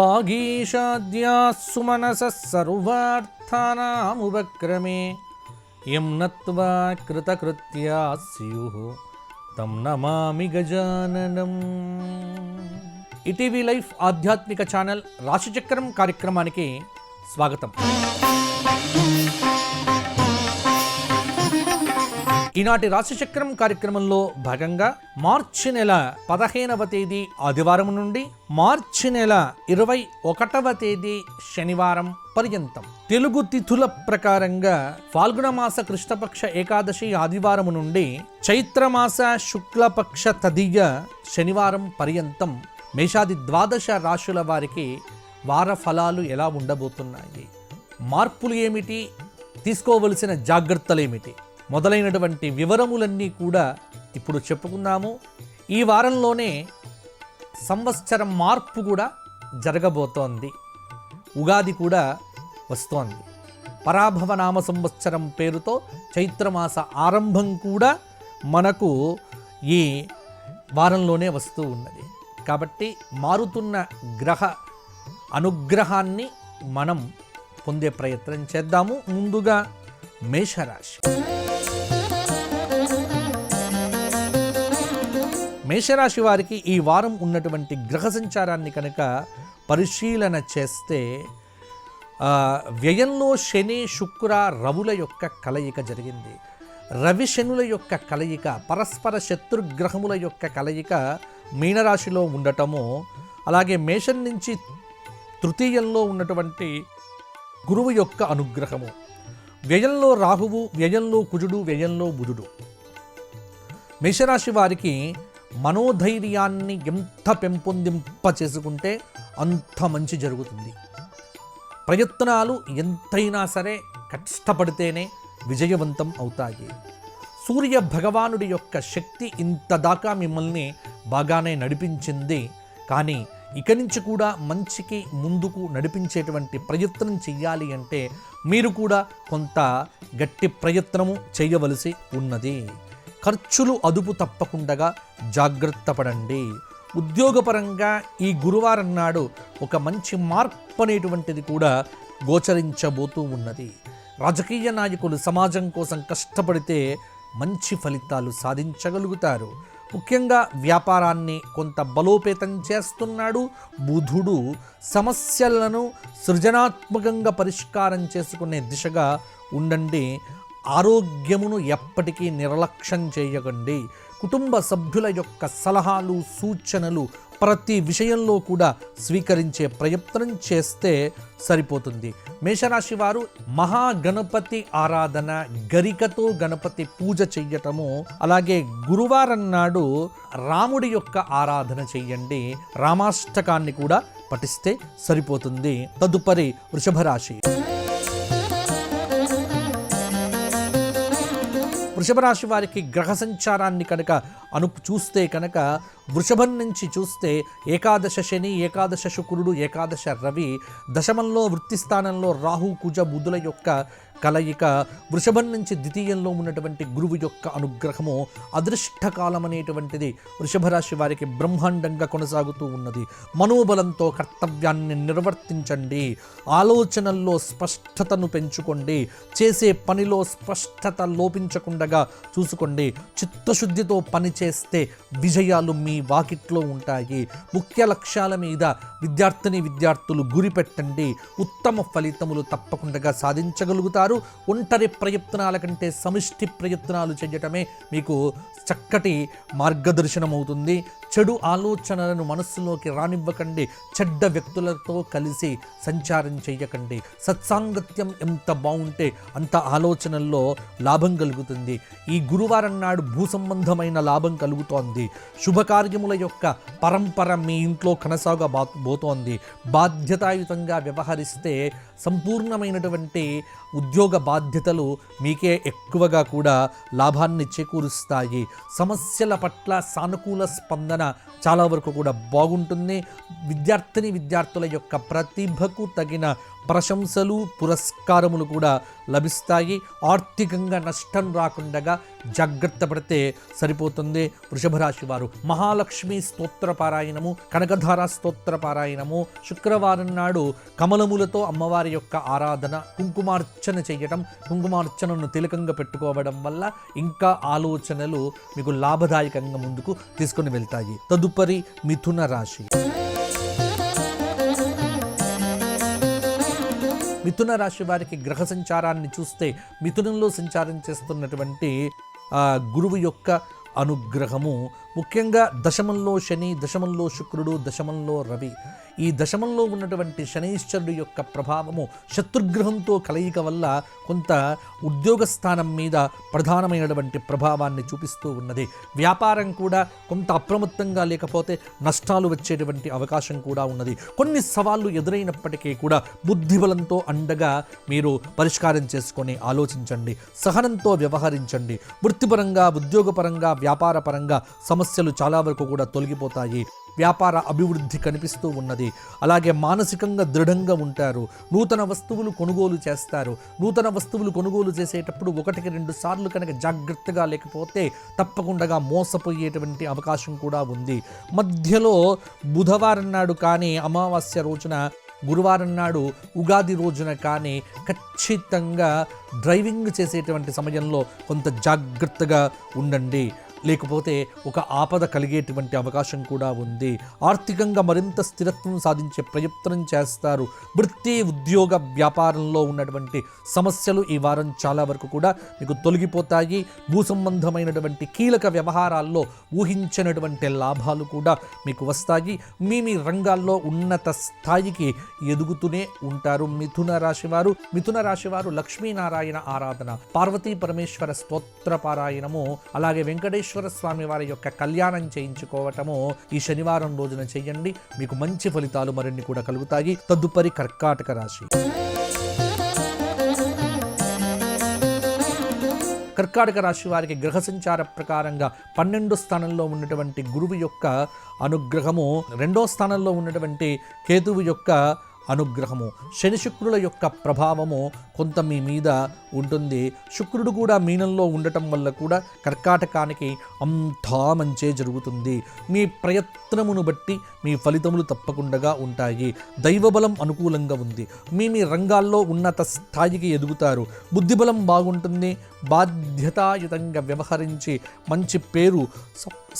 వాగీషాద్యాः సుమనసः సర్వార్థానాముపక్రమే యం నత్వా కృతకృత్యాः స్యుః తం నమామి గజాననం. ETV life ఆధ్యాత్మిక channel రాశిచక్రం కార్యక్రమానికి స్వాగతం. ఈనాటి రాశిచక్రం కార్యక్రమంలో భాగంగా మార్చి నెల 15వ తేదీ ఆదివారం నుండి మార్చి నెల 21వ తేదీ శనివారం పర్యంతం తెలుగు తిథుల ప్రకారంగా ఫాల్గుణ మాస కృష్ణపక్ష ఏకాదశి ఆదివారం నుండి చైత్రమాస శుక్లపక్ష తదియ శనివారం పర్యంతం మేషాది 12 రాశుల వారికి వార ఫలాలు ఎలా ఉండబోతున్నాయి, మార్పులు ఏమిటి, తీసుకోవలసిన జాగ్రత్తలేమిటి మొదలైనటువంటి వివరములన్నీ కూడా ఇప్పుడు చెప్పుకున్నాము. ఈ వారంలోనే సంవత్సరం మార్పు కూడా జరగబోతోంది. ఉగాది కూడా వస్తోంది. పరాభవ నామ సంవత్సరం పేరుతో చైత్రమాస ఆరంభం కూడా మనకు ఈ వారంలోనే వస్తూ ఉన్నది. కాబట్టి మారుతున్న గ్రహ అనుగ్రహాన్ని మనం పొందే ప్రయత్నం చేద్దాము. ముందుగా మేషరాశి. మేషరాశి వారికి ఈ వారం ఉన్నటువంటి గ్రహ సంచారాన్ని కనుక పరిశీలన చేస్తే వ్యయంలో శని శుక్ర రవుల యొక్క కలయిక జరిగింది. రవి శనుల యొక్క కలయిక, పరస్పర శత్రుగ్రహముల యొక్క కలయిక మీనరాశిలో ఉండటము, అలాగే మేషం నుంచి తృతీయంలో ఉన్నటువంటి గురువు యొక్క అనుగ్రహము, వ్యయంలో రాహువు, వ్యయంలో కుజుడు, వ్యయంలో బుధుడు. మేషరాశి వారికి మనోధైర్యాన్ని ఎంత పెంపొందింప చేసుకుంటే అంత మంచి జరుగుతుంది. ప్రయత్నాలు ఎంతైనా సరే కష్టపడితేనే విజయవంతం అవుతాయి. సూర్య భగవానుడి యొక్క శక్తి ఇంత దాకా మిమ్మల్ని బాగానే నడిపించింది. కానీ ఇక నుంచి కూడా మంచికి ముందుకు నడిపించేటువంటి ప్రయత్నం చెయ్యాలి అంటే మీరు కూడా కొంత గట్టి ప్రయత్నము చేయవలసి ఉన్నది. ఖర్చులు అదుపు తప్పకుండా జాగ్రత్త పడండి. ఉద్యోగపరంగా ఈ గురువారం నాడు ఒక మంచి మార్పు అనేటువంటిది కూడా గోచరించబోతూ ఉన్నది. రాజకీయ నాయకులు సమాజం కోసం కష్టపడితే మంచి ఫలితాలు సాధించగలుగుతారు. ముఖ్యంగా వ్యాపారాన్ని కొంత బలోపేతం చేస్తున్నాడు బుధుడు. సమస్యలను సృజనాత్మకంగా పరిష్కారం చేసుకునే దిశగా ఉండండి. ఆరోగ్యమును ఎప్పటికీ నిర్లక్ష్యం చేయకండి. కుటుంబ సభ్యుల యొక్క సలహాలు సూచనలు ప్రతి విషయంలో కూడా స్వీకరించే ప్రయత్నం చేస్తే సరిపోతుంది. మేషరాశి వారు మహాగణపతి ఆరాధన, గరికతో గణపతి పూజ చెయ్యటము, అలాగే గురువారం నాడు రాముడి యొక్క ఆరాధన చెయ్యండి. రామాష్టకాన్ని కూడా పఠిస్తే సరిపోతుంది. తదుపరి వృషభ రాశి. వృషభ రాశి వారికి గ్రహ సంచారాన్ని కనుక చూస్తే కనుక వృషభం నుంచి చూస్తే ఏకాదశ శని, ఏకాదశ శుక్రుడు, ఏకాదశ రవి, దశమంలో వృత్తి స్థానంలో రాహు కుజ బుధుల యొక్క కలయిక, వృషభం నుంచి ద్వితీయంలో ఉన్నటువంటి గురువు యొక్క అనుగ్రహము, అదృష్టకాలం అనేటువంటిది వృషభ రాశి వారికి బ్రహ్మాండంగా కొనసాగుతూ ఉన్నది. మనోబలంతో కర్తవ్యాన్ని నిర్వర్తించండి. ఆలోచనల్లో స్పష్టతను పెంచుకోండి. చేసే పనిలో స్పష్టత లోపించకుండా చూసుకోండి. చిత్తశుద్ధితో పని చేస్తే విజయాలు మీ వాకిట్లో ఉంటాయి. ముఖ్య లక్ష్యాల మీద విద్యార్థులు గురి పెట్టండి. ఉత్తమ ఫలితములు తప్పకుండా సాధించగలుగుతారు. ఒంటరి ప్రయత్నాల కంటే సమిష్టి ప్రయత్నాలు చేయటమే మీకు చక్కటి మార్గదర్శనం అవుతుంది. చెడు ఆలోచనలను మనస్సులోకి రానివ్వకండి. చెడ్డ వ్యక్తులతో కలిసి సంచారం చేయకండి. సత్సాంగత్యం ఎంత బాగుంటే అంత ఆలోచనల్లో లాభం కలుగుతుంది. ఈ గురువారం నాడు భూ సంబంధమైన లాభం కలుగుతోంది. శుభకార్యముల యొక్క పరంపర మీ ఇంట్లో కొనసాగబోతోంది. బాధ్యతాయుతంగా వ్యవహరిస్తే సంపూర్ణమైనటువంటి ఉద్యోగ బాధ్యతలు మీకే ఎక్కువగా కూడా లాభాన్ని చేకూరుస్తాయి. సమస్యల పట్ల సానుకూల స్పందన చాలా వరకు కూడా బాగుంటుంది. విద్యార్థుల యొక్క ప్రతిభకు తగిన ప్రశంసలు పురస్కారములు కూడా లభిస్తాయి. ఆర్థికంగా నష్టం రాకుండా జాగ్రత్త పడితే సరిపోతుంది. వృషభ రాశి వారు మహాలక్ష్మి స్తోత్ర పారాయణము, కనకధార స్తోత్ర పారాయణము, శుక్రవారం నాడు కమలములతో అమ్మవారి యొక్క ఆరాధన, కుంకుమార్చన చేయటం, కుంకుమార్చనను తిలకంగా పెట్టుకోవడం వల్ల ఇంకా ఆలోచనలు మీకు లాభదాయకంగా ముందుకు తీసుకొని వెళ్తాయి. తదుపరి మిథున రాశి. మిథున రాశి వారికి గ్రహ సంచారాన్ని చూస్తే మిథునంలో సంచారం చేస్తున్నటువంటి గురువు యొక్క అనుగ్రహము, ముఖ్యంగా దశమంలో శని, దశమంలో శుక్రుడు, దశమంలో రవి, ఈ దశమంలో ఉన్నటువంటి శనీశ్వరుడు యొక్క ప్రభావము శత్రుగ్రహంతో కలయిక వల్ల కొంత ఉద్యోగ స్థానం మీద ప్రధానమైనటువంటి ప్రభావాన్ని చూపిస్తూ ఉన్నది. వ్యాపారం కూడా కొంత అప్రమత్తంగా లేకపోతే నష్టాలు వచ్చేటువంటి అవకాశం కూడా ఉన్నది. కొన్ని సవాళ్లు ఎదురైనప్పటికీ కూడా బుద్ధిబలంతో అండగా మీరు పరిష్కారం చేసుకొని ఆలోచించండి, సహనంతో వ్యవహరించండి. వృత్తిపరంగా, ఉద్యోగపరంగా, వ్యాపారపరంగా సమస్యలు చాలా వరకు కూడా తొలగిపోతాయి. వ్యాపార అభివృద్ధి కనిపిస్తూ ఉన్నది. అలాగే మానసికంగా దృఢంగా ఉంటారు. నూతన వస్తువులు కొనుగోలు చేస్తారు. నూతన వస్తువులు కొనుగోలు చేసేటప్పుడు 1-2 సార్లు కనుక జాగ్రత్తగా లేకపోతే తప్పకుండా మోసపోయేటువంటి అవకాశం కూడా ఉంది. మధ్యలో బుధవారం నాడు కానీ, అమావాస్య రోజున, గురువారం నాడు, ఉగాది రోజున కానీ ఖచ్చితంగా డ్రైవింగ్ చేసేటువంటి సమయంలో కొంత జాగ్రత్తగా ఉండండి, లేకపోతే ఒక ఆపద కలిగేటువంటి అవకాశం కూడా ఉంది. ఆర్థికంగా మరింత స్థిరత్వం సాధించే ప్రయత్నం చేస్తారు. వృత్తి, ఉద్యోగ, వ్యాపారంలో ఉన్నటువంటి సమస్యలు ఈ వారం చాలా వరకు కూడా మీకు తొలగిపోతాయి. భూ సంబంధమైనటువంటి కీలక వ్యవహారాల్లో ఊహించినటువంటి లాభాలు కూడా మీకు వస్తాయి. మీ రంగాల్లో ఉన్నత స్థాయికి ఎదుగుతూనే ఉంటారు. మిథున రాశివారు లక్ష్మీనారాయణ ఆరాధన, పార్వతీ పరమేశ్వర స్తోత్ర పారాయణము, అలాగే వెంకటేశ్వర స్వామి వారి యొక్క కళ్యాణం చేయించుకోవటము ఈ శనివారం రోజున చేయండి. మీకు మంచి ఫలితాలు మరిన్ని కూడా కలుగుతాయి. తదుపరి కర్కాటక రాశి. కర్కాటక రాశి వారికి గ్రహ సంచార ప్రకారంగా 12వ స్థానంలో ఉన్నటువంటి గురువు యొక్క అనుగ్రహము, 2వ స్థానంలో ఉన్నటువంటి కేతువు యొక్క అనుగ్రహము, శని శుక్రుల యొక్క ప్రభావము కొంత మీ మీద ఉంటుంది. శుక్రుడు కూడా మీనంలో ఉండటం వల్ల కూడా కర్కాటకానికి అంతా మంచే జరుగుతుంది. మీ ప్రయత్నమును బట్టి మీ ఫలితములు తప్పకుండా ఉంటాయి. దైవబలం అనుకూలంగా ఉంది. మీ రంగాల్లో ఉన్నత స్థాయికి ఎదుగుతారు. బుద్ధిబలం బాగుంటుంది. బాధ్యతాయుతంగా వ్యవహరించి మంచి పేరు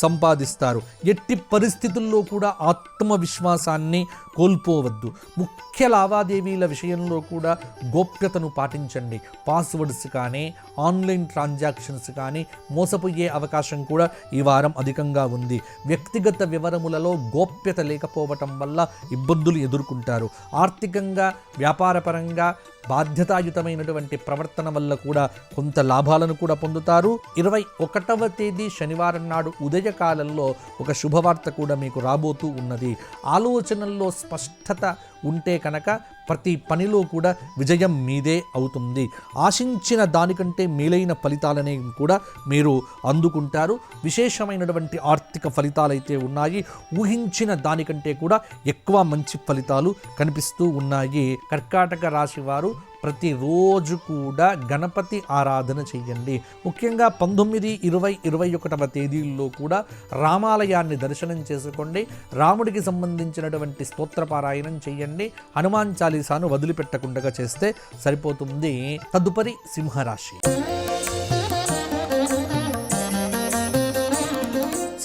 సంపాదిస్తారు. ఎట్టి పరిస్థితుల్లో కూడా ఆత్మవిశ్వాసాన్ని కోల్పోవద్దు. ముఖ్య లావాదేవీల విషయంలో కూడా గోప్యతను పాటించండి. పాస్వర్డ్స్ కానీ, ఆన్లైన్ ట్రాన్సాక్షన్స్ కానీ మోసపోయే అవకాశం కూడా ఈ వారం అధికంగా ఉంది. వ్యక్తిగత వివరములలో గోప్యత లేకపోవటం వల్ల ఇబ్బందులు ఎదుర్కొంటారు. ఆర్థికంగా, వ్యాపారపరంగా బాధ్యతాయుతమైనటువంటి ప్రవర్తన వల్ల కూడా కొంత లాభాలను కూడా పొందుతారు. 21వ తేదీ శనివారం నాడు ఉదయకాలంలో ఒక శుభవార్త కూడా మీకు రాబోతూ ఉన్నది. ఆలోచనల్లో స్పష్టత ఉంటే కనుక ప్రతి పనిలో కూడా విజయం మీదే అవుతుంది. ఆశించిన దానికంటే మేలైన ఫలితాలనే కూడా మీరు అందుకుంటారు. విశేషమైనటువంటి ఆర్థిక ఫలితాలైతే ఉన్నాయి. ఊహించిన దానికంటే కూడా ఎక్కువ మంచి ఫలితాలు కనిపిస్తూ ఉన్నాయి. కర్కాటక రాశి వారు ప్రతిరోజు కూడా గణపతి ఆరాధన చెయ్యండి. ముఖ్యంగా 19, 20, 21వ తేదీల్లో కూడా రామాలయాన్ని దర్శనం చేసుకోండి. రాముడికి సంబంధించినటువంటి స్తోత్రపారాయణం చెయ్యండి. హనుమాన్ చాలీసాను వదిలిపెట్టకుండా చేస్తే సరిపోతుంది. తదుపరి సింహరాశి.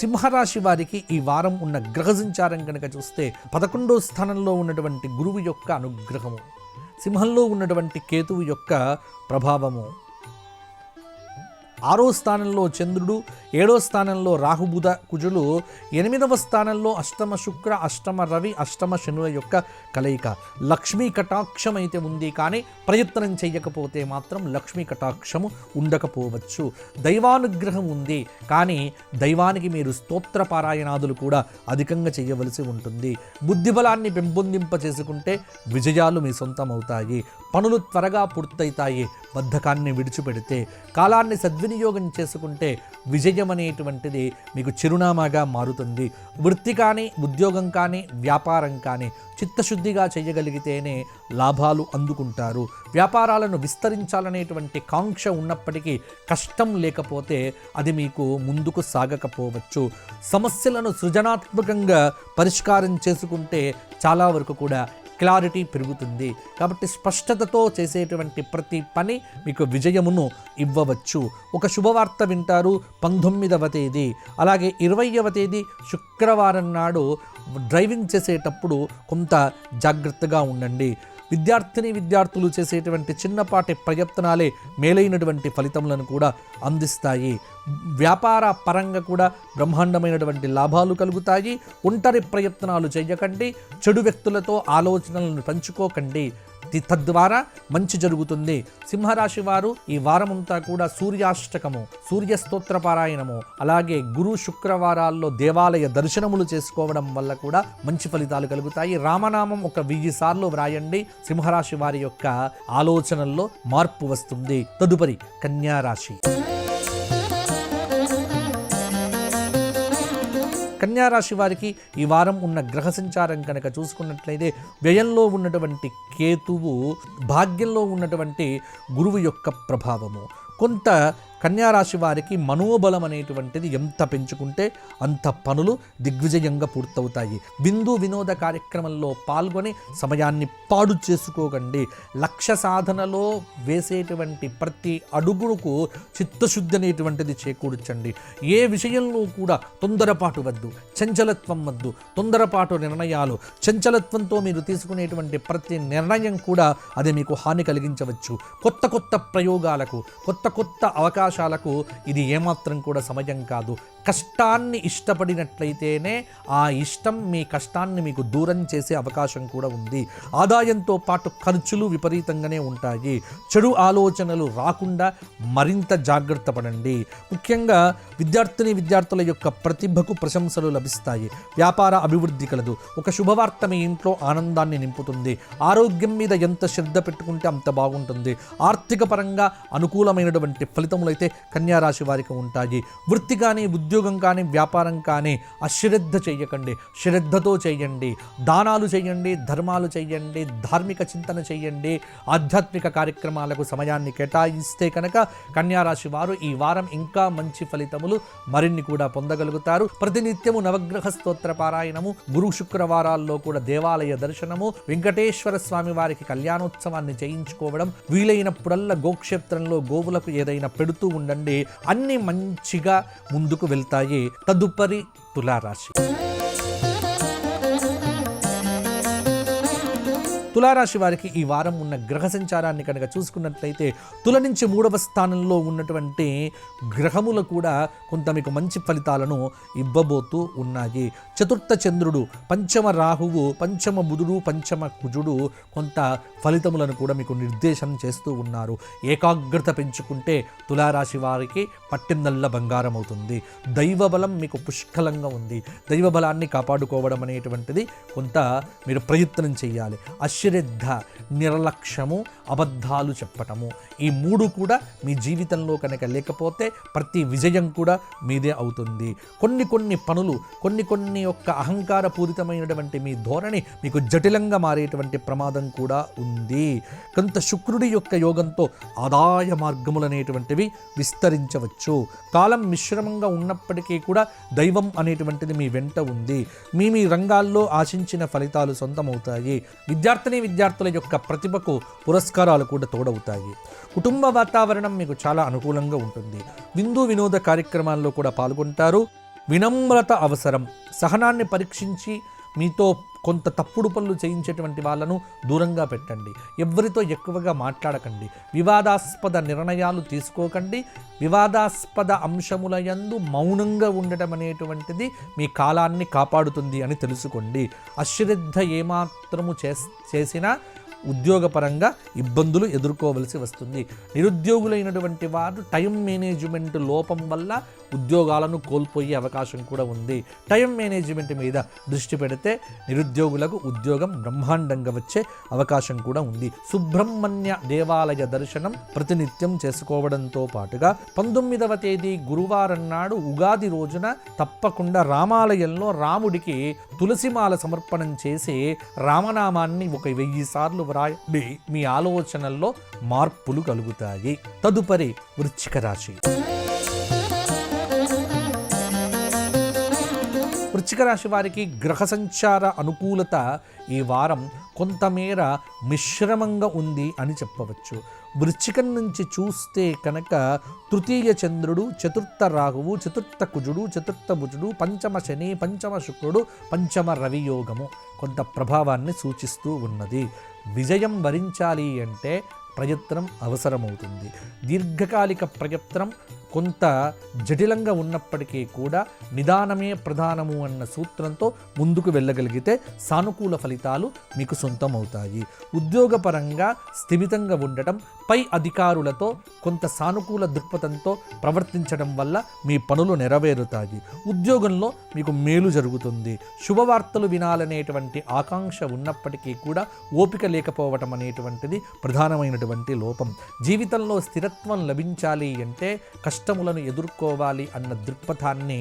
సింహరాశి వారికి ఈ వారం ఉన్న గ్రహ సంచారం కనుక చూస్తే 11వ స్థానంలో ఉన్నటువంటి గురువు యొక్క అనుగ్రహము, సింహంలో ఉన్నటువంటి కేతువు యొక్క ప్రభావము, 6వ స్థానంలో చంద్రుడు, 7వ స్థానంలో రాహుబుధ కుజులు, 8వ స్థానంలో అష్టమ శుక్ర, అష్టమ రవి, అష్టమ శనుల యొక్క కలయిక. లక్ష్మీ కటాక్షం అయితే ఉంది, కానీ ప్రయత్నం చేయకపోతే మాత్రం లక్ష్మీ కటాక్షము ఉండకపోవచ్చు. దైవానుగ్రహం ఉంది, కానీ దైవానికి మీరు స్తోత్ర పారాయణాదులు కూడా అధికంగా చేయవలసి ఉంటుంది. బుద్ధిబలాన్ని పెంపొందింప చేసుకుంటే విజయాలు మీ సొంతం అవుతాయి. పనులు త్వరగా పూర్తయితాయి. బద్ధకాన్ని విడిచిపెడితే కాలాన్ని సద్వినియోగం చేసుకుంటే విజయం అనేటువంటిది మీకు చిరునామాగా మారుతుంది. వృత్తి కానీ, ఉద్యోగం కానీ, వ్యాపారం కానీ చిత్తశుద్ధిగా చేయగలిగితేనే లాభాలు అందుకుంటారు. వ్యాపారాలను విస్తరించాలనేటువంటి కాంక్ష ఉన్నప్పటికీ కష్టం లేకపోతే అది మీకు ముందుకు సాగకపోవచ్చు. సమస్యలను సృజనాత్మకంగా పరిష్కారం చేసుకుంటే చాలా వరకు కూడా క్లారిటీ పెరుగుతుంది. కాబట్టి స్పష్టతతో చేసేటువంటి ప్రతి పని మీకు విజయమును ఇవ్వవచ్చు. ఒక శుభవార్త వింటారు 19వ తేదీ, అలాగే 20వ తేదీ శుక్రవారం నాడు డ్రైవింగ్ చేసేటప్పుడు కొంత జాగ్రత్తగా ఉండండి. విద్యార్థులు చేసేటువంటి చిన్నపాటి ప్రయత్నాలే మేలైనటువంటి ఫలితములను కూడా అందిస్తాయి. వ్యాపార పరంగా కూడా బ్రహ్మాండమైనటువంటి లాభాలు కలుగుతాయి. ఒంటరి ప్రయత్నాలు చేయకండి. చెడు వ్యక్తులతో ఆలోచనలను పంచుకోకండి. తద్వారా మంచి జరుగుతుంది. సింహరాశి వారు ఈ వారమంతా కూడా సూర్యాష్టకము, సూర్య స్తోత్ర పారాయణము, అలాగే గురు శుక్రవారాల్లో దేవాలయ దర్శనములు చేసుకోవడం వల్ల కూడా మంచి ఫలితాలు కలుగుతాయి. రామనామం ఒక 1000 సార్లు వ్రాయండి. సింహరాశి వారి యొక్క ఆలోచనల్లో మార్పు వస్తుంది. తదుపరి కన్యా రాశి. కన్యారాశి వారికి ఈ వారం ఉన్న గ్రహ సంచారం కనుక చూసుకున్నట్లయితే వ్యయంలో ఉన్నటువంటి కేతువు, భాగ్యంలో ఉన్నటువంటి గురువు యొక్క ప్రభావము కొంత కన్యారాశి వారికి మనోబలం అనేటువంటిది ఎంత పెంచుకుంటే అంత పనులు దిగ్విజయంగా పూర్తవుతాయి. విందు వినోద కార్యక్రమంలో పాల్గొని సమయాన్ని పాడు చేసుకోకండి. లక్ష్య సాధనలో వేసేటువంటి ప్రతి అడుగుకు చిత్తశుద్ధి అనేటువంటిది చేకూర్చండి. ఏ విషయంలో కూడా తొందరపాటు వద్దు, చంచలత్వం వద్దు. తొందరపాటు నిర్ణయాలు, చంచలత్వంతో మీరు తీసుకునేటువంటి ప్రతి నిర్ణయం కూడా అది మీకు హాని కలిగించవచ్చు. కొత్త ప్రయోగాలకు, కొత్త అవకాశాలకు ఇది ఏమాత్రం కూడా సమయం కాదు. కష్టాన్ని ఇష్టపడినట్లయితేనే ఆ ఇష్టం మీ కష్టాన్ని మీకు దూరం చేసే అవకాశం కూడా ఉంది. ఆదాయంతో పాటు ఖర్చులు విపరీతంగానే ఉంటాయి. చెడు ఆలోచనలు రాకుండా మరింత జాగ్రత్త పడండి. ముఖ్యంగా విద్యార్థుల యొక్క ప్రతిభకు ప్రశంసలు లభిస్తాయి. వ్యాపార అభివృద్ధి కలదు. ఒక శుభవార్త మీ ఇంట్లో ఆనందాన్ని నింపుతుంది. ఆరోగ్యం మీద ఎంత శ్రద్ధ పెట్టుకుంటే అంత బాగుంటుంది. ఆర్థిక పరంగా అనుకూలమైనటువంటి ఫలితములైతే కన్యారాశి వారికి ఉంటాయి. వృత్తి కానీ, ఉద్యోగం కానీ, వ్యాపారం కానీ అశ్రద్ధ చెయ్యకండి. శ్రద్ధతో చేయండి. దానాలు చేయండి, ధర్మాలు చేయండి, ధార్మిక చింతన చేయండి. ఆధ్యాత్మిక కార్యక్రమాలకు సమయాన్ని కేటాయిస్తే కనుక కన్యారాశి వారు ఈ వారం ఇంకా మంచి ఫలితములు మరిన్ని కూడా పొందగలుగుతారు. ప్రతినిత్యము నవగ్రహ స్తోత్ర పారాయణము, గురు శుక్రవారాల్లో కూడా దేవాలయ దర్శనము, వెంకటేశ్వర స్వామి వారికి కళ్యాణోత్సవాన్ని చేయించుకోవడం, వీలైనప్పుడల్లా గోక్షేత్రంలో గోవులకు ఏదైనా పెడుతూ ఉండండి. అన్ని మంచిగా ముందుకు వెళ్తాయి. తదుపరి తులారాశి. తులారాశి వారికి ఈ వారం ఉన్న గ్రహ సంచారాన్ని కనుక చూసుకున్నట్లయితే తుల నుంచి 3వ స్థానంలో ఉన్నటువంటి గ్రహములు కూడా కొంత మీకు మంచి ఫలితాలను ఇవ్వబోతూ ఉన్నాయి. చతుర్థ చంద్రుడు, పంచమ రాహువు, పంచమ బుధుడు, పంచమ కుజుడు కొంత ఫలితములను కూడా మీకు నిర్దేశం చేస్తూ ఉన్నారు. ఏకాగ్రత పెంచుకుంటే తులారాశి వారికి పట్టిందల్లా బంగారం అవుతుంది. దైవబలం మీకు పుష్కలంగా ఉంది. దైవబలాన్ని కాపాడుకోవడం అనేటువంటిది కొంత మీరు ప్రయత్నం చేయాలి. అశ్రద్ధ, నిర్లక్ష్యము, అబద్ధాలు చెప్పటము, ఈ 3 కూడా మీ జీవితంలో కనుక లేకపోతే ప్రతి విజయం కూడా మీదే అవుతుంది. కొన్ని పనులు, కొన్ని యొక్క అహంకారపూరితమైనటువంటి మీ ధోరణి మీకు జటిలంగా మారేటువంటి ప్రమాదం కూడా ఉంది. కొంత శుక్రుడి యొక్క యోగంతో ఆదాయ మార్గములు అనేటువంటివి విస్తరించవచ్చు. కాలం మిశ్రమంగా ఉన్నప్పటికీ కూడా దైవం అనేటువంటిది మీ వెంట ఉంది. మీ రంగాల్లో ఆశించిన ఫలితాలు సొంతమవుతాయి. విద్యార్థుల యొక్క ప్రతిభకు పురస్కారాలు కూడా తోడవుతాయి. కుటుంబ వాతావరణం మీకు చాలా అనుకూలంగా ఉంటుంది. విందు వినోద కార్యక్రమాల్లో కూడా పాల్గొంటారు. వినమ్రత అవసరం. సహనాన్ని పరీక్షించి మీతో కొంత తప్పుడు పనులు చేయించేటువంటి వాళ్ళను దూరంగా పెట్టండి. ఎవరితో ఎక్కువగా మాట్లాడకండి. వివాదాస్పద నిర్ణయాలు తీసుకోకండి. వివాదాస్పద అంశముల యందు మౌనంగా ఉండటం అనేటువంటిది మీ కాలాన్ని కాపాడుతుంది అని తెలుసుకోండి. అశ్రద్ధ ఏమాత్రము చేసినా ఉద్యోగపరంగా ఇబ్బందులు ఎదుర్కోవలసి వస్తుంది. నిరుద్యోగులైనటువంటి వారు టైం మేనేజ్మెంట్ లోపం వల్ల ఉద్యోగాలను కోల్పోయే అవకాశం కూడా ఉంది. టైం మేనేజ్మెంట్ మీద దృష్టి పెడితే నిరుద్యోగులకు ఉద్యోగం బ్రహ్మాండంగా వచ్చే అవకాశం కూడా ఉంది. సుబ్రహ్మణ్య దేవాలయ దర్శనం ప్రతినిత్యం చేసుకోవడంతో పాటుగా 19వ తేదీ గురువారం నాడు ఉగాది రోజున తప్పకుండా రామాలయంలో రాముడికి తులసిమాల సమర్పణం చేసి రామనామాన్ని 1000 సార్లు వ్రాయండి. మీ ఆలోచనల్లో మార్పులు కలుగుతాయి. తదుపరి వృశ్చిక రాశి. వృశ్చిక రాశి వారికి గ్రహ సంచార అనుకూలత ఈ వారం కొంతమేర మిశ్రమంగా ఉంది అని చెప్పవచ్చు. వృశ్చికం నుంచి చూస్తే కనుక తృతీయ చంద్రుడు, చతుర్థ రాహువు, చతుర్థ కుజుడు, చతుర్థ భుజుడు, పంచమ శని, పంచమ శుక్రుడు, పంచమ రవి యోగము కొంత ప్రభావాన్ని సూచిస్తూ ఉన్నది. విజయం వరించాలి అంటే ప్రయత్నం అవసరమవుతుంది. దీర్ఘకాలిక ప్రయత్నం కొంత జటిలంగా ఉన్నప్పటికీ కూడా నిదానమే ప్రధానము అన్న సూత్రంతో ముందుకు వెళ్ళగలిగితే సానుకూల ఫలితాలు మీకు సొంతం అవుతాయి. ఉద్యోగపరంగా స్థిమితంగా ఉండటం, పై అధికారులతో కొంత సానుకూల దృక్పథంతో ప్రవర్తించడం వల్ల మీ పనులు నెరవేరుతాయి. ఉద్యోగంలో మీకు మేలు జరుగుతుంది. శుభవార్తలు వినాలనేటువంటి ఆకాంక్ష ఉన్నప్పటికీ కూడా ఓపిక లేకపోవటం అనేటువంటిది ప్రధానమైనటువంటి లోపం. జీవితంలో స్థిరత్వం లభించాలి అంటే కష్టములను ఎదుర్కోవాలి అన్న దృక్పథాన్ని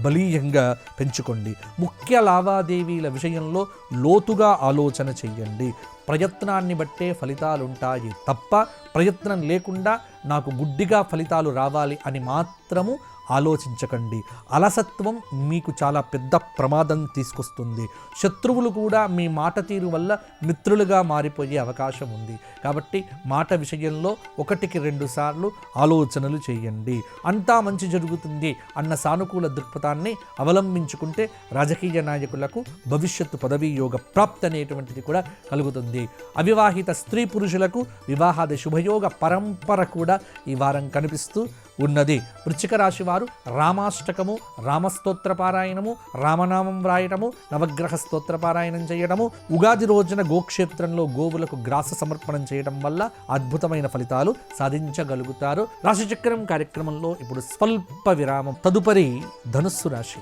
బలీయంగా పెంచుకోండి. ముఖ్య లావాదేవీల విషయంలో లోతుగా ఆలోచన చెయ్యండి. ప్రయత్నాన్ని బట్టే ఫలితాలుంటాయి తప్ప ప్రయత్నం లేకుండా నాకు గుడ్డిగా ఫలితాలు రావాలి అని మాత్రము ఆలోచించకండి. అలసత్వం మీకు చాలా పెద్ద ప్రమాదం తీసుకొస్తుంది. శత్రువులు కూడా మీ మాట తీరు వల్ల మిత్రులుగా మారిపోయే అవకాశం ఉంది. కాబట్టి మాట విషయంలో 1-2 సార్లు ఆలోచనలు చేయండి. అంతా మంచి జరుగుతుంది అన్న సానుకూల దృక్పథాన్ని అవలంబించుకుంటే రాజకీయ నాయకులకు భవిష్యత్తు పదవీ యోగ ప్రాప్తి అనేటువంటిది కూడా కలుగుతుంది. అవివాహిత స్త్రీ పురుషులకు వివాహాది శుభయోగ పరంపర కూడా ఈ వారం కనిపిస్తూ ఉన్నది. వృశ్చిక రాశి వారు రామాష్టకము, రామస్తోత్ర పారాయణము, రామనామం వ్రాయటము, నవగ్రహ స్తోత్ర పారాయణం చేయడము, ఉగాది రోజున గోక్షేత్రంలో గోవులకు గ్రాస సమర్పణం చేయడం వల్ల అద్భుతమైన ఫలితాలు సాధించగలుగుతారు. రాశిచక్రం కార్యక్రమంలో ఇప్పుడు స్వల్ప విరామం. తదుపరి ధనుస్సు రాశి.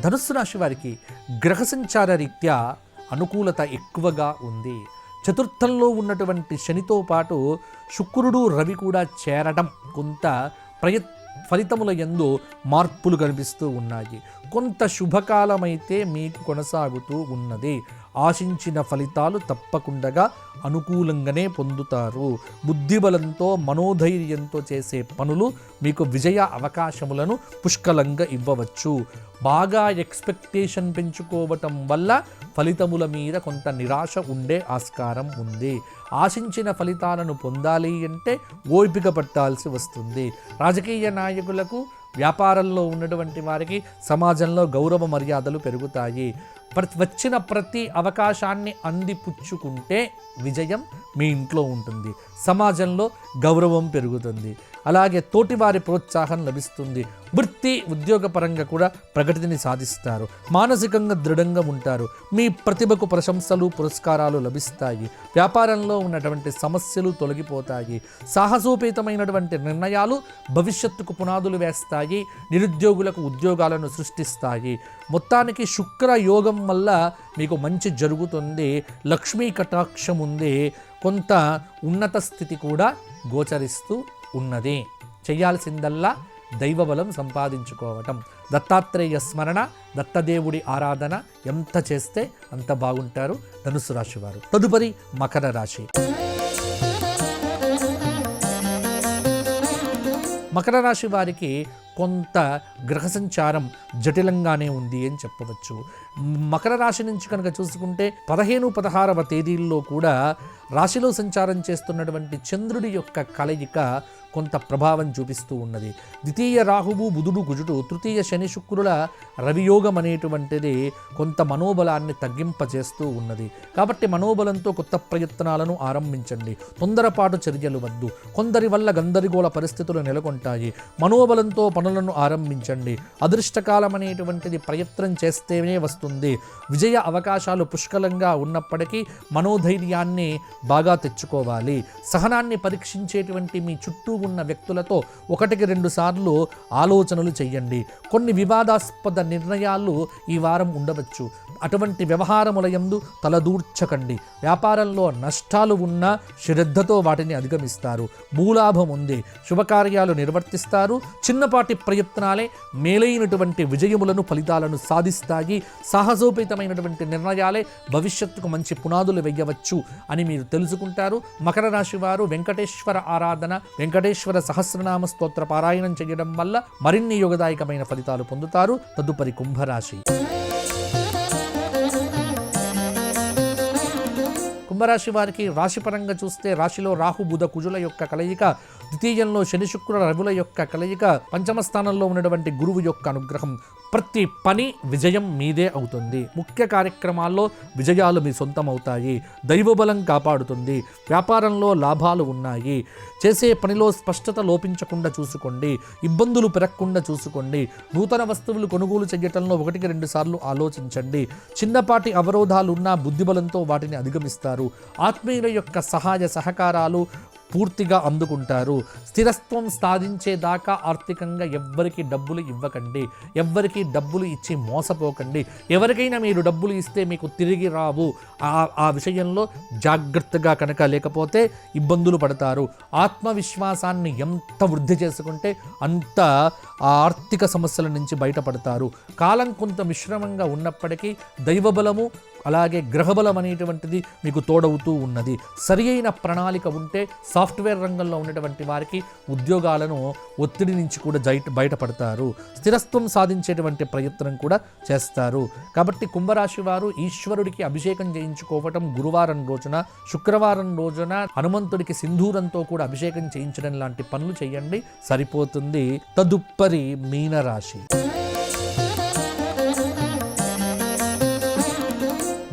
ధనుస్సు రాశి వారికి గ్రహ సంచార రీత్యా అనుకూలత ఎక్కువగా ఉంది. చతుర్థంలో ఉన్నటువంటి శనితో పాటు శుక్రుడు, రవి కూడా చేరడం కొంత ఫలితముల యందు మార్పులు కనిపిస్తూ ఉన్నాయి. కొంత శుభకాలమైతే మీకు కొనసాగుతూ ఉన్నది. ఆశించిన ఫలితాలు తప్పకుండా అనుకూలంగానే పొందుతారు. బుద్ధిబలంతో, మనోధైర్యంతో చేసే పనులు మీకు విజయ అవకాశములను పుష్కలంగా ఇవ్వవచ్చు. బాగా ఎక్స్పెక్టేషన్ పెంచుకోవటం వల్ల ఫలితముల మీద కొంత నిరాశ ఉండే ఆస్కారం ఉంది. ఆశించిన ఫలితాలను పొందాలి అంటే ఓపిక పట్టాల్సి వస్తుంది. రాజకీయ నాయకులకు, వ్యాపారంలో ఉన్నటువంటి వారికి సమాజంలో గౌరవ మర్యాదలు పెరుగుతాయి. వచ్చిన ప్రతి అవకాశాన్ని అందిపుచ్చుకుంటే విజయం మీ ఇంట్లో ఉంటుంది. సమాజంలో గౌరవం పెరుగుతుంది. అలాగే తోటివారి ప్రోత్సాహం లభిస్తుంది. వృత్తి, ఉద్యోగపరంగా కూడా ప్రగతిని సాధిస్తారు. మానసికంగా దృఢంగా ఉంటారు. మీ ప్రతిభకు ప్రశంసలు, పురస్కారాలు లభిస్తాయి. వ్యాపారంలో ఉన్నటువంటి సమస్యలు తొలగిపోతాయి. సాహసోపేతమైనటువంటి నిర్ణయాలు భవిష్యత్తుకు పునాదులు వేస్తాయి. నిరుద్యోగులకు ఉద్యోగాలను సృష్టిస్తాయి. మొత్తానికి శుక్ర యోగం వల్ల మీకు మంచి జరుగుతుంది. లక్ష్మీ కటాక్షం ఉంది. కొంత ఉన్నత స్థితి కూడా గోచరిస్తూ ఉన్నది. చేయాల్సిందల్లా దైవబలం సంపాదించుకోవటం, దత్తాత్రేయ స్మరణ, దత్తదేవుడి ఆరాధన ఎంత చేస్తే అంత బాగుంటారు ధనుస్సు రాశి వారు. తదుపరి మకర రాశి. మకర రాశి వారికి కొంత గ్రహ సంచారం జటిలంగానే ఉంది అని చెప్పవచ్చు. మకర రాశి నుంచి కనుక చూసుకుంటే 15, 16వ తేదీల్లో కూడా రాశిలో సంచారం చేస్తున్నటువంటి చంద్రుడి యొక్క కలయిక కొంత ప్రభావం చూపిస్తూ ఉన్నది. ద్వితీయ రాహువు బుధుడు కుజుడు, తృతీయ శని శుక్రుల రవియోగం అనేటువంటిది కొంత మనోబలాన్ని తగ్గింపచేస్తూ ఉన్నది. కాబట్టి మనోబలంతో కొత్త ప్రయత్నాలను ఆరంభించండి. తొందరపాటు చర్యలు వద్దు. కొందరి వల్ల గందరగోళ పరిస్థితులు నెలకొంటాయి. మనోబలంతో పనులను ఆరంభించండి. అదృష్టకాలం అనేటువంటిది ప్రయత్నం చేస్తేనే వస్తుంది. విజయ అవకాశాలు పుష్కలంగా ఉన్నప్పటికీ మనోధైర్యాన్ని బాగా తెచ్చుకోవాలి. సహనాన్ని పరీక్షించేటువంటి మీ చుట్టూ ఉన్న వ్యక్తులతో 1-2 సార్లు ఆలోచనలు చెయ్యండి. కొన్ని వివాదాస్పద నిర్ణయాలు ఈ వారం ఉండవచ్చు. అటువంటి వ్యవహారముల యందు తలదూర్చకండి. వ్యాపారంలో నష్టాలు ఉన్నా శ్రద్ధతో వాటిని అధిగమిస్తారు. భూలాభం ఉంది. శుభకార్యాలు నిర్వర్తిస్తారు. చిన్నపాటి ప్రయత్నాలే మేలైనటువంటి విజయములను ఫలితాలను సాధిస్తాయి. సాహసోపేతమైనటువంటి నిర్ణయాలే భవిష్యత్తుకు మంచి పునాదులు వేయవచ్చు అని మీరు తెలుసుకుంటారు. మకర రాశి వారు వెంకటేశ్వర ఆరాధన, వెంకటేశ్వర సహస్రనామ స్తోత్ర పారాయణం చేయడం వల్ల మరిన్ని యోగదాయకమైన ఫలితాలు పొందుతారు. తదుపరి కుంభరాశి. కుంభరాశి వారికి రాశిపరంగా చూస్తే రాశిలో రాహు బుధ కుజుల యొక్క కలయిక, ద్వితీయంలో శని శుక్ర రవుల యొక్క కలయిక, పంచమ స్థానంలో ఉన్నటువంటి గురువు యొక్క అనుగ్రహం. ప్రతి పని విజయం మీదే అవుతుంది. ముఖ్య కార్యక్రమాల్లో విజయాలు మీ సొంతం అవుతాయి. దైవబలం కాపాడుతుంది. వ్యాపారంలో లాభాలు ఉన్నాయి. చేసే పనిలో స్పష్టత లోపించకుండా చూసుకోండి. ఇబ్బందులు పెరగకుండా చూసుకోండి. నూతన వస్తువులు కొనుగోలు చేయటంలో 1-2 సార్లు ఆలోచించండి. చిన్నపాటి అవరోధాలు ఉన్నా బుద్ధిబలంతో వాటిని అధిగమిస్తారు. ఆత్మీయుల యొక్క సహాయ సహకారాలు పూర్తిగా అందుకుంటారు. స్థిరత్వం సాధించేదాకా ఆర్థికంగా ఎవ్వరికి డబ్బులు ఇవ్వకండి. ఎవ్వరికి డబ్బులు ఇచ్చి మోసపోకండి. ఎవరికైనా మీరు డబ్బులు ఇస్తే మీకు తిరిగి రావు. ఆ విషయంలో జాగ్రత్తగా కనుక లేకపోతే ఇబ్బందులు పడతారు. ఆత్మవిశ్వాసాన్ని ఎంత వృద్ధి చేసుకుంటే అంత ఆర్థిక సమస్యల నుంచి బయటపడతారు. కాలం కొంత మిశ్రమంగా ఉన్నప్పటికీ దైవబలము అలాగే గ్రహబలం అనేటువంటిది మీకు తోడవుతూ ఉన్నది. సరి అయిన ప్రణాళిక ఉంటే సాఫ్ట్వేర్ రంగంలో ఉన్నటువంటి వారికి ఉద్యోగాలను ఒత్తిడి నుంచి కూడా బయటపడతారు. స్థిరత్వం సాధించేటువంటి ప్రయత్నం కూడా చేస్తారు. కాబట్టి కుంభరాశి వారు ఈశ్వరుడికి అభిషేకం చేయించుకోవటం గురువారం రోజున, శుక్రవారం రోజున హనుమంతుడికి సింధూరంతో కూడా అభిషేకం చేయించడం లాంటి పనులు చేయండి, సరిపోతుంది. తదుపరి మీనరాశి.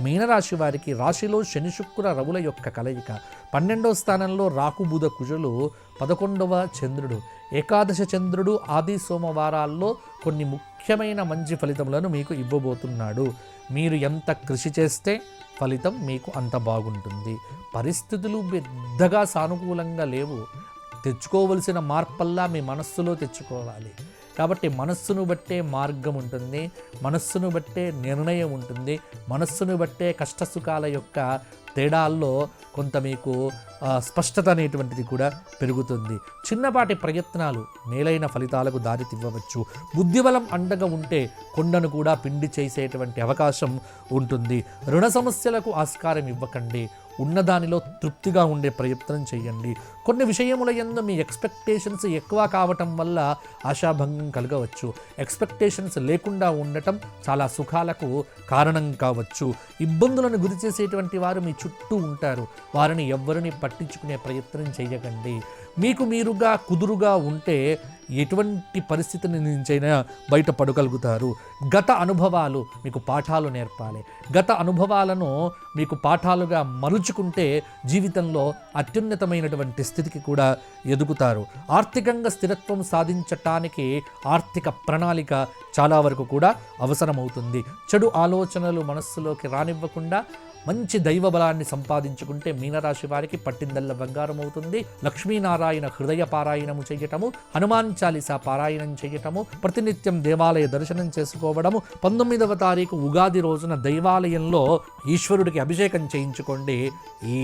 మీనరాశి వారికి రాశిలో శని శుక్ర రవుల యొక్క కలయిక, 12వ స్థానంలో రాహు బుధ కుజులు, 11వ చంద్రుడు, ఏకాదశ చంద్రుడు ఆది సోమవారాల్లో కొన్ని ముఖ్యమైన మంచి ఫలితములను మీకు ఇవ్వబోతున్నాడు. మీరు ఎంత కృషి చేస్తే ఫలితం మీకు అంత బాగుంటుంది. పరిస్థితులు పెద్దగా సానుకూలంగా లేవు. తెచ్చుకోవలసిన మార్పల్లా మీ మనస్సులో తెచ్చుకోవాలి. కాబట్టి మనస్సును బట్టే మార్గం ఉంటుంది. మనస్సును బట్టే నిర్ణయం ఉంటుంది. మనస్సును బట్టే కష్టసుఖాల యొక్క తేడాల్లో కొంత మీకు స్పష్టత అనేటువంటిది కూడా పెరుగుతుంది. చిన్నపాటి ప్రయత్నాలు మేలైన ఫలితాలకు దారితీవ్వచ్చు. బుద్ధిబలం అండగా ఉంటే కొండను కూడా పిండి చేసేటువంటి అవకాశం ఉంటుంది. రుణ సమస్యలకు ఆస్కారం ఇవ్వకండి. ఉన్నదానిలో తృప్తిగా ఉండే ప్రయత్నం చేయండి. కొన్ని విషయముల యందు మీ ఎక్స్పెక్టేషన్స్ ఎక్కువ కావటం వల్ల ఆశాభంగం కలగవచ్చు. ఎక్స్పెక్టేషన్స్ లేకుండా ఉండటం చాలా సుఖాలకు కారణం కావచ్చు. ఇబ్బందులను గురి చేసేటువంటి వారు మీ చుట్టూ ఉంటారు. వారిని ఎవ్వరిని పట్టించుకునే ప్రయత్నం చేయకండి. మీకు మీరుగా కుదురుగా ఉంటే ఎటువంటి పరిస్థితి నుంచైనా బయటపడగలుగుతారు. గత అనుభవాలు మీకు పాఠాలు నేర్పాలి. గత అనుభవాలను మీకు పాఠాలుగా మలుచుకుంటే జీవితంలో అత్యున్నతమైనటువంటి స్థితికి కూడా ఎదుగుతారు. ఆర్థికంగా స్థిరత్వం సాధించటానికి ఆర్థిక ప్రణాళిక చాలా వరకు కూడా అవసరమవుతుంది. చెడు ఆలోచనలు మనస్సులోకి రానివ్వకుండా మంచి దైవ బలాన్ని సంపాదించుకుంటే మీనరాశి వారికి పట్టిందల్ల బంగారం అవుతుంది. లక్ష్మీనారాయణ హృదయ పారాయణము చేయటము, హనుమాన్ చాలీసా పారాయణం చేయటము, ప్రతినిత్యం దేవాలయ దర్శనం చేసుకోవడము, 19వ తారీఖు ఉగాది రోజున దైవాలయంలో ఈశ్వరుడికి అభిషేకం చేయించుకోండి. ఈ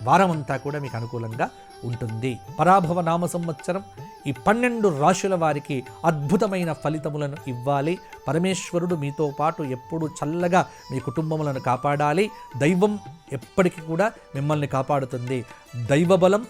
వారమంతా కూడా మీకు అనుకూలంగా ఉంటుంది. పరాభవ నామ సంవత్సరం ఈ 12 రాశుల వారికి అద్భుతమైన ఫలితములను ఇవ్వాలి. పరమేశ్వరుడు మీతో పాటు ఎప్పుడూ చల్లగా మీ కుటుంబములను కాపాడాలి. దైవం ఎప్పటికీ కూడా మిమ్మల్ని కాపాడుతుంది. దైవబలం,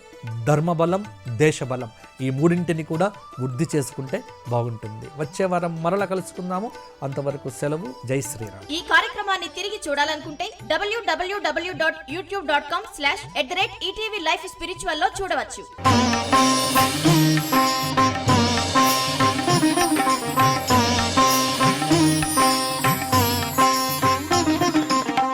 ధర్మబలం, దేశబలం ఈ మూడింటిని కూడా వృద్ధి చేసుకుంటే బాగుంటుంది. వచ్చే వారం మరల కలుసుకుందాము. అంతవరకు సెలవు. జై శ్రీరామ్. ఈ కార్యక్రమాన్ని తిరిగి చూడాలనుకుంటే www.youtube.com/@ETV Life Spiritual లో చూడవచ్చు.